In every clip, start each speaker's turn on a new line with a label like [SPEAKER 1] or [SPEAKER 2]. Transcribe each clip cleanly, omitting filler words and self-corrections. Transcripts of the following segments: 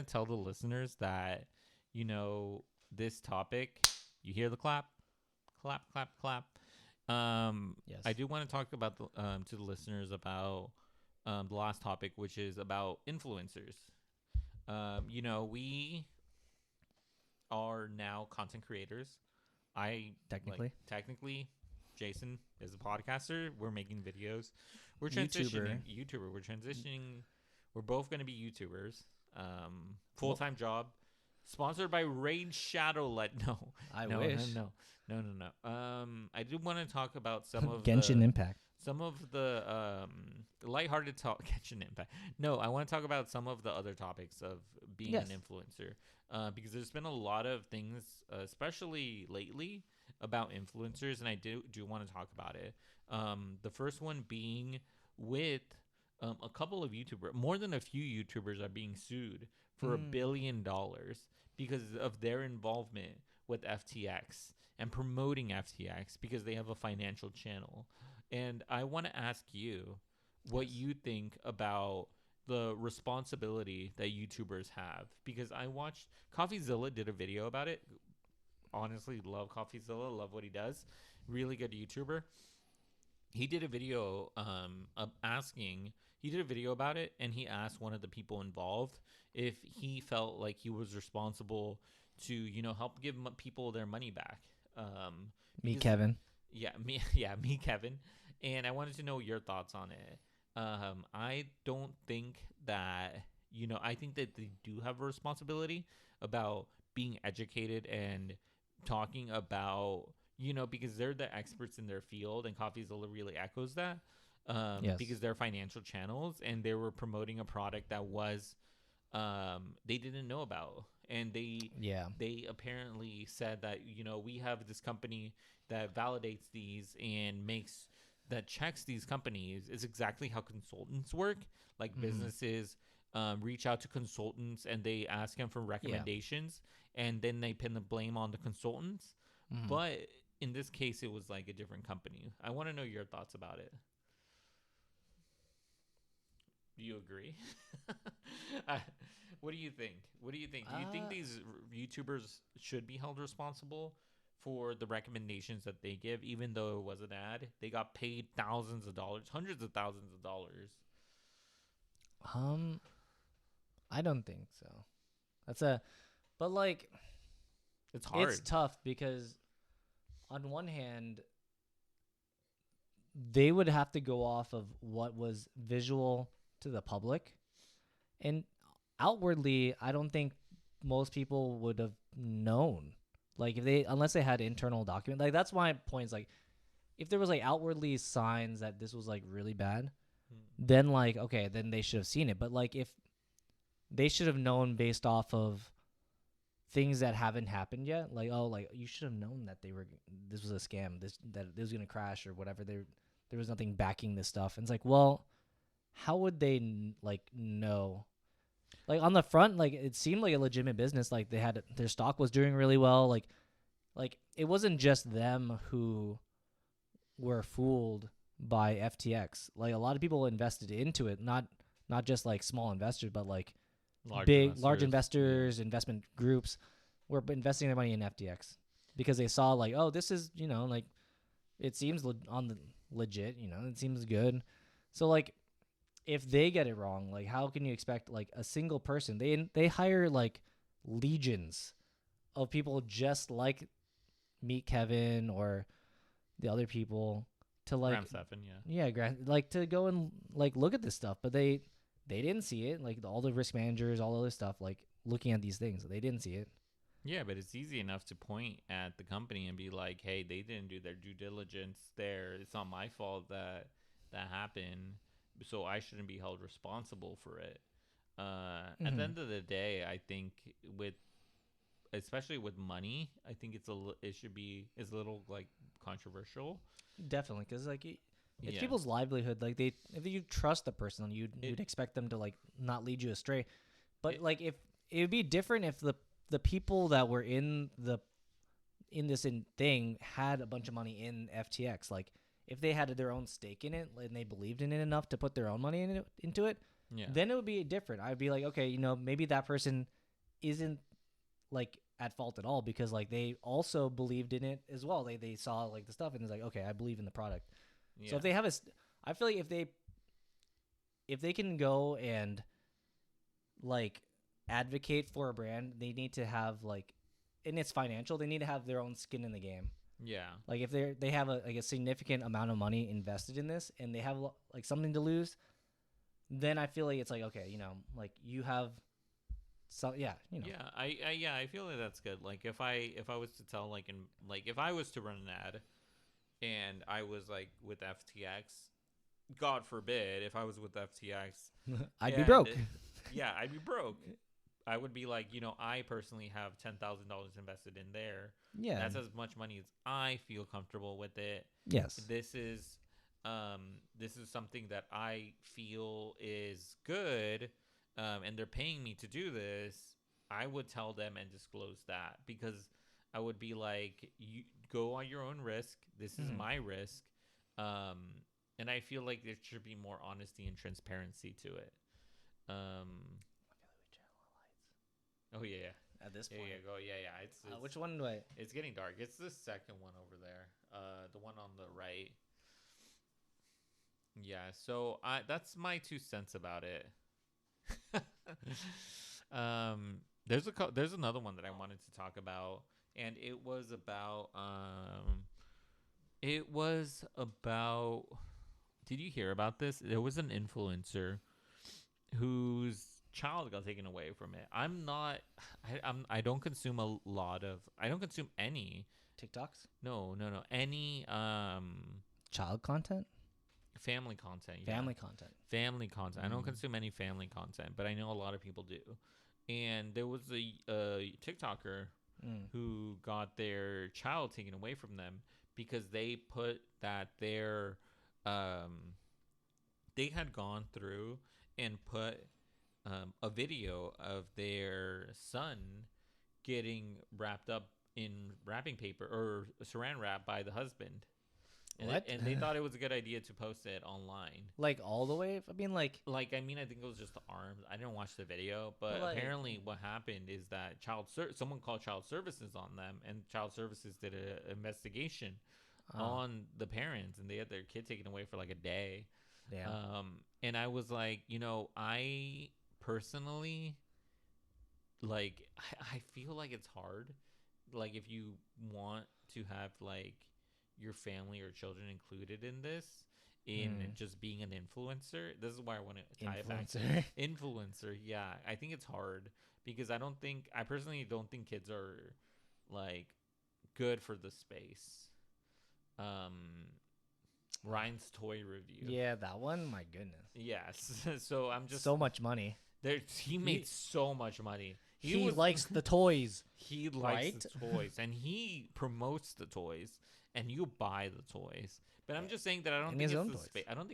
[SPEAKER 1] to tell the listeners that, this topic, you hear the clap, clap, clap, clap.
[SPEAKER 2] Yes.
[SPEAKER 1] I do want to talk about to the listeners about the last topic, which is about influencers. We are now content creators. I technically, Jason is a podcaster. We're making videos. We're transitioning YouTuber. We're transitioning. We're both going to be YouTubers. Full-time job. Sponsored by Raid Shadow. No,
[SPEAKER 2] I
[SPEAKER 1] no,
[SPEAKER 2] wish.
[SPEAKER 1] no, no, no, no, no. I do want to talk about some of
[SPEAKER 2] Genshin Impact.
[SPEAKER 1] some of the lighthearted talk. Genshin Impact. No, I want to talk about some of the other topics of being an influencer. Because there's been a lot of things, especially lately, about influencers, and I do want to talk about it. The first one being with a couple of YouTubers. More than a few YouTubers are being sued for $1 billion because of their involvement with FTX and promoting FTX because they have a financial channel. And I want to ask you what you think about the responsibility that YouTubers have, because I watched CoffeeZilla did a video about it. Honestly, love CoffeeZilla, love what he does. Really good YouTuber. He did a video he did a video about it, and he asked one of the people involved if he felt like he was responsible to, help give people their money back.
[SPEAKER 2] Me, Kevin.
[SPEAKER 1] Me, Kevin. And I wanted to know your thoughts on it. I don't think that, I think that they do have a responsibility about being educated and talking about, because they're the experts in their field, and CoffeeZilla really echoes that. Because they're financial channels, and they were promoting a product that was they didn't know about, and they apparently said that, we have this company that validates these and checks these companies. Is exactly how consultants work. Like businesses reach out to consultants and they ask them for recommendations, and then they pin the blame on the consultants. But in this case, it was like a different company. I want to know your thoughts about it. Do you agree? What do you think? Do you think these YouTubers should be held responsible for the recommendations that they give, even though it was an ad? They got paid thousands of dollars, hundreds of thousands of dollars.
[SPEAKER 2] I don't think so. But like,
[SPEAKER 1] it's hard.
[SPEAKER 2] It's tough because on one hand, they would have to go off of what was visual to the public, and outwardly, I don't think most people would have known. Like unless they had internal document, like that's my point. Is like, if there was like outwardly signs that this was like really bad, then like, okay, then they should have seen it. But like, if they should have known based off of things that haven't happened yet, like, oh, like you should have known that this was a scam, that it was gonna crash or whatever. There was nothing backing this stuff, and it's like, well, how would they know? Like on the front, like it seemed like a legitimate business. Like their stock was doing really well. Like it wasn't just them who were fooled by FTX. Like a lot of people invested into it, not just like small investors, but like large investors, investment groups were investing their money in FTX because they saw like, oh, this is, like it seems on the legit, it seems good. So like, if they get it wrong, like how can you expect like a single person? They hire like legions of people just like Meet Kevin or the other people to like Grant, to go and like look at this stuff, but they didn't see it. Like all the risk managers, all other stuff, like looking at these things, they didn't see it.
[SPEAKER 1] Yeah, but it's easy enough to point at the company and be like, hey, they didn't do their due diligence there. It's not my fault that happened, so I shouldn't be held responsible for it. At the end of the day, I think especially with money, I think it's a little like controversial.
[SPEAKER 2] Definitely, because like it's people's livelihood. Like if you trust the person, you'd expect them to like not lead you astray. But like if it would be different if the people that were in this thing had a bunch of money in FTX. Like if they had their own stake in it and they believed in it enough to put their own money into it,
[SPEAKER 1] Yeah.
[SPEAKER 2] then it would be different. I'd be like, okay, maybe that person isn't like at fault at all, because like they also believed in it as well. They saw like the stuff and it's like, okay, I believe in the product. So
[SPEAKER 1] Yeah.
[SPEAKER 2] if they have I feel like if they can go and like advocate for a brand, they need to have like, and it's financial, they need to have their own skin in the game.
[SPEAKER 1] Yeah.
[SPEAKER 2] Like if they have a significant amount of money invested in this and they have like something to lose, then I feel like it's like, okay, like you have some,
[SPEAKER 1] Yeah, I feel like that's good. Like if I was to tell like if I was to run an ad and I was like with FTX, God forbid, if I was with FTX,
[SPEAKER 2] I'd be broke.
[SPEAKER 1] Yeah, I'd be broke. I would be like, I personally have $10,000 invested in there.
[SPEAKER 2] Yeah.
[SPEAKER 1] That's as much money as I feel comfortable with it.
[SPEAKER 2] Yes.
[SPEAKER 1] This is something that I feel is good, and they're paying me to do this. I would tell them and disclose that, because I would be like, you go on your own risk. This is my risk. And I feel like there should be more honesty and transparency to it. Oh yeah.
[SPEAKER 2] At this point,
[SPEAKER 1] Go. Yeah. It's
[SPEAKER 2] which one do I?
[SPEAKER 1] It's getting dark. It's the second one over there. The one on the right. Yeah. So that's my 2 cents about it. There's another one that I wanted to talk about, and it was about Did you hear about this? There was an influencer whose child got taken away from it. I don't consume I don't consume any
[SPEAKER 2] TikToks?
[SPEAKER 1] No. Any
[SPEAKER 2] Child content?
[SPEAKER 1] family content. Yeah.
[SPEAKER 2] Family content.
[SPEAKER 1] Family content. I don't consume any family content, but I know a lot of people do. And there was a TikToker who got their child taken away from them because they put that they had gone through and put a video of their son getting wrapped up in wrapping paper or saran wrap by the husband. And they thought it was a good idea to post it online.
[SPEAKER 2] Like all the way? I mean, like...
[SPEAKER 1] I think it was just the arms. I didn't watch the video, but apparently what happened is that someone called child services on them, and child services did an investigation on the parents, and they had their kid taken away for like a day.
[SPEAKER 2] Yeah.
[SPEAKER 1] And I was like, I personally, like, I feel like it's hard. Like, if you want to have, like, your family or children included in this, in just being an influencer. This is why I want to tie it back to influencer. Yeah, I think it's hard because I personally don't think kids are like good for the space. Ryan's toy review.
[SPEAKER 2] Yeah, that one. My goodness.
[SPEAKER 1] Yes. So I'm just
[SPEAKER 2] so much money.
[SPEAKER 1] He made so much money.
[SPEAKER 2] He likes the toys.
[SPEAKER 1] He likes the toys, and he promotes the toys, and you buy the toys. But I'm just saying that I don't think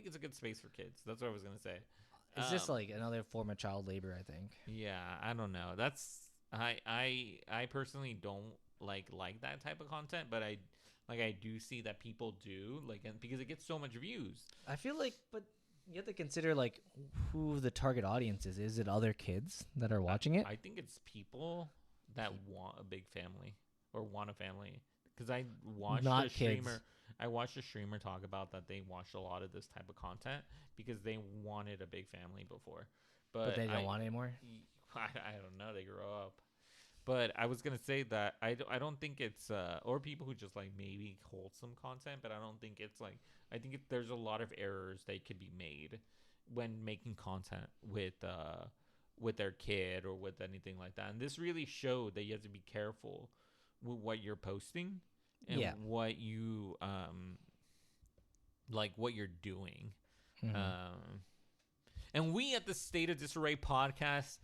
[SPEAKER 1] it's a good space for kids. That's what I was gonna say.
[SPEAKER 2] It's just like another form of child labor, I think.
[SPEAKER 1] Yeah, I don't know. I personally don't like that type of content, but I do see that people do because it gets so much views.
[SPEAKER 2] I feel like, but you have to consider like who the target audience is. Is it other kids that are watching it?
[SPEAKER 1] I think it's people that want a big family or want a family. Because I watched a streamer. I watched a streamer talk about that they watched a lot of this type of content because they wanted a big family before, but
[SPEAKER 2] they don't want anymore.
[SPEAKER 1] I don't know. They grow up. But I was gonna say that I don't think it's or people who just like maybe wholesome content, but I don't think it's like I think there's a lot of errors that could be made when making content with their kid or with anything like that. And this really showed that you have to be careful with what you're posting and what you like what you're doing. And we at the State of Disarray podcast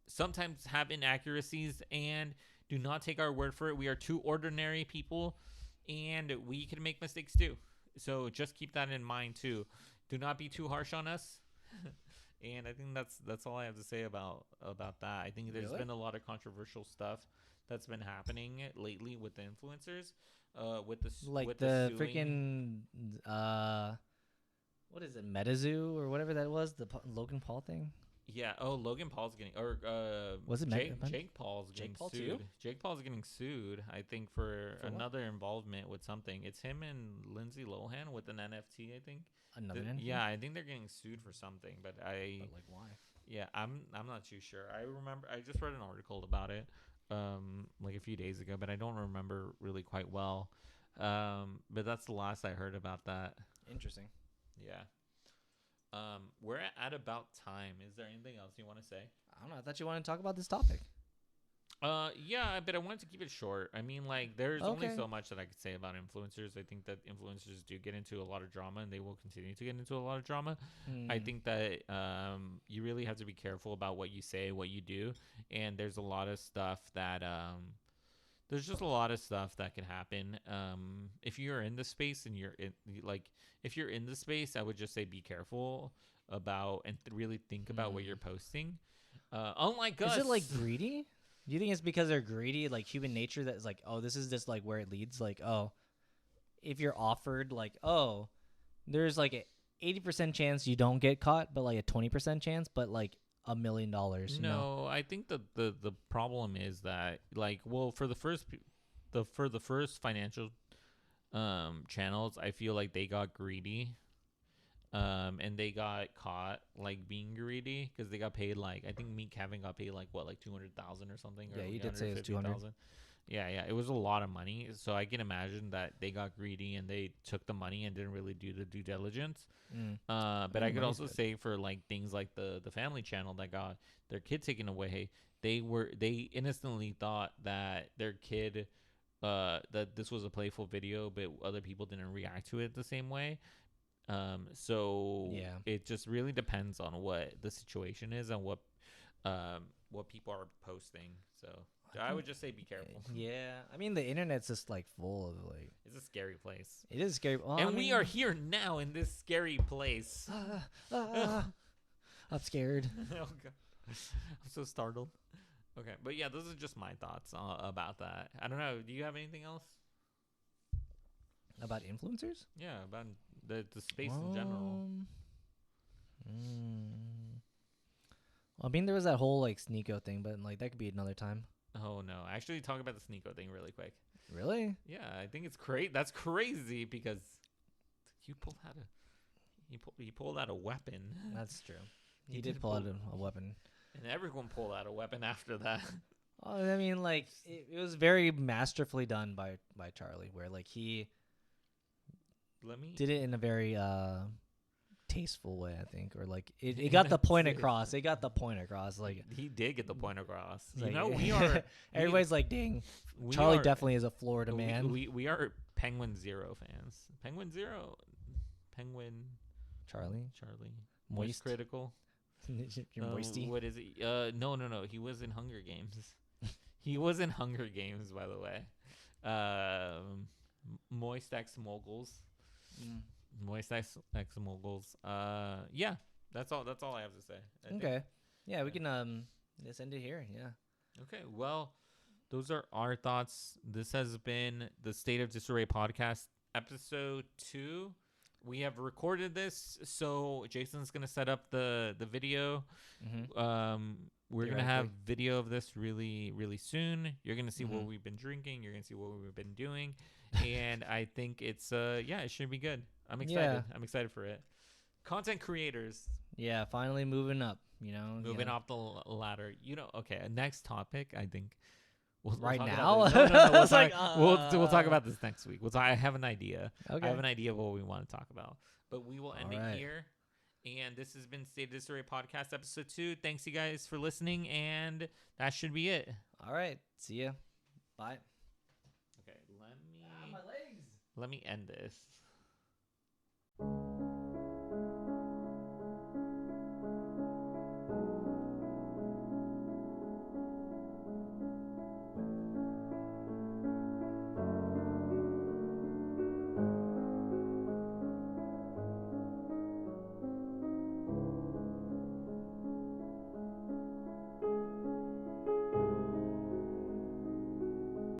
[SPEAKER 1] sometimes have inaccuracies and do not take our word for it. We are two ordinary people and we can make mistakes too. So just keep that in mind too. Do not be too harsh on us. And I think that's all I have to say about that. I think there's been a lot of controversial stuff that's been happening lately with the influencers, with the
[SPEAKER 2] freaking what is it, MetaZoo or whatever that was, the Logan Paul thing?
[SPEAKER 1] Yeah. Oh, Logan Paul's getting, or
[SPEAKER 2] Was it
[SPEAKER 1] Jake Paul's getting
[SPEAKER 2] Paul
[SPEAKER 1] sued.
[SPEAKER 2] too?
[SPEAKER 1] Jake Paul's getting sued, I think, for
[SPEAKER 2] For what?
[SPEAKER 1] another involvement with something. It's him and Lindsay Lohan with an NFT, I think.
[SPEAKER 2] Another NFT?
[SPEAKER 1] Yeah, I think they're getting sued for something, but
[SPEAKER 2] But like why?
[SPEAKER 1] yeah, I'm not too sure. I remember I just read an article about it like a few days ago, but I don't remember really quite well. But that's the last I heard about that.
[SPEAKER 2] Interesting.
[SPEAKER 1] Yeah. We're at about time. Is there anything else you want to say?
[SPEAKER 2] I don't know. I thought you wanted to talk about this topic.
[SPEAKER 1] Yeah, but I wanted to keep it short. I mean, like, there's only
[SPEAKER 2] Okay.
[SPEAKER 1] so much that I could say about influencers. I think that influencers do get into a lot of drama, and they will continue to get into a lot of drama. I think that you really have to be careful about what you say, what you do, and there's a lot of stuff that there's just a lot of stuff that can happen. If you're in the space and if you're in the space, I would just say be careful about and really think about what you're posting. Unlike us,
[SPEAKER 2] Is it like greedy? Do you think it's because they're greedy, like human nature, that is like, oh, this is just like where it leads? Like, oh, if you're offered, like, oh, there's like a 80% chance you don't get caught, but like a 20% chance, but like $1 million. You know?
[SPEAKER 1] No, I think the problem is that, like, well, for the first financial channels, I feel like they got greedy. And they got caught like being greedy because they got paid, like, I think Meek Kevin got paid like what, like 200,000 or something.
[SPEAKER 2] Yeah,
[SPEAKER 1] or
[SPEAKER 2] you did say it was 200.
[SPEAKER 1] 150,000. Yeah, it was a lot of money. So I can imagine that they got greedy and they took the money and didn't really do the due diligence. But I could also say for like things like the family channel that got their kid taken away, they innocently thought that their kid that this was a playful video, but other people didn't react to it the same way. So
[SPEAKER 2] Yeah.
[SPEAKER 1] it just really depends on what the situation is and what people are posting. So I would just say be careful.
[SPEAKER 2] Yeah, I mean the internet's just like full of like.
[SPEAKER 1] It's a scary place.
[SPEAKER 2] It is scary. Well,
[SPEAKER 1] And we are here now in this scary place.
[SPEAKER 2] I'm scared.
[SPEAKER 1] Oh, God. I'm so startled. Okay, but yeah, those are just my thoughts about that. I don't know. Do you have anything else?
[SPEAKER 2] About influencers?
[SPEAKER 1] Yeah, about the space in general.
[SPEAKER 2] I mean, there was that whole like Sneeko thing, but like that could be another time.
[SPEAKER 1] Oh no! Actually, talk about the Sneeko thing really quick.
[SPEAKER 2] Really?
[SPEAKER 1] Yeah, I think it's great. That's crazy because you pulled out he pulled out a weapon.
[SPEAKER 2] That's true. He did pull out a weapon,
[SPEAKER 1] and everyone pulled out a weapon after that.
[SPEAKER 2] Oh, I mean, like it was very masterfully done by Charlie, where like he did it in a very tasteful way, I think, or like it got the point across. It got the point across. Like
[SPEAKER 1] he did get the point across.
[SPEAKER 2] Like,
[SPEAKER 1] you know, we are.
[SPEAKER 2] Everybody's like, dang, Charlie definitely is a Florida man.
[SPEAKER 1] We are Penguin Zero fans. Penguin
[SPEAKER 2] Charlie
[SPEAKER 1] Moist Critical.
[SPEAKER 2] You're moisty.
[SPEAKER 1] What is it? No. He was in Hunger Games. He was in Hunger Games, by the way. Moist X Moguls. Moist X Moguls. Yeah, that's all I have to say.
[SPEAKER 2] Okay. Yeah, we can just end it here. Yeah.
[SPEAKER 1] Okay. Well, those are our thoughts. This has been the State of Disarray podcast, episode 2. We have recorded this, so Jason's gonna set up the video. We're gonna have video of this really, really soon. You're gonna see what we've been drinking. You're gonna see what we've been doing, and I think it's it should be good. I'm excited. Yeah. I'm excited for it. Content creators.
[SPEAKER 2] Yeah, finally moving up. You know,
[SPEAKER 1] moving up the ladder. You know, okay. Next topic, I think. We'll
[SPEAKER 2] now?
[SPEAKER 1] We'll talk about this next week. I have an idea.
[SPEAKER 2] Okay.
[SPEAKER 1] I have an idea of what we want to talk about. But we will end it here. And this has been State of Disarray Podcast, episode 2. Thanks, you guys, for listening. And that should be it.
[SPEAKER 2] All right. See ya. Bye.
[SPEAKER 1] Okay.
[SPEAKER 2] My legs.
[SPEAKER 1] Let me end this.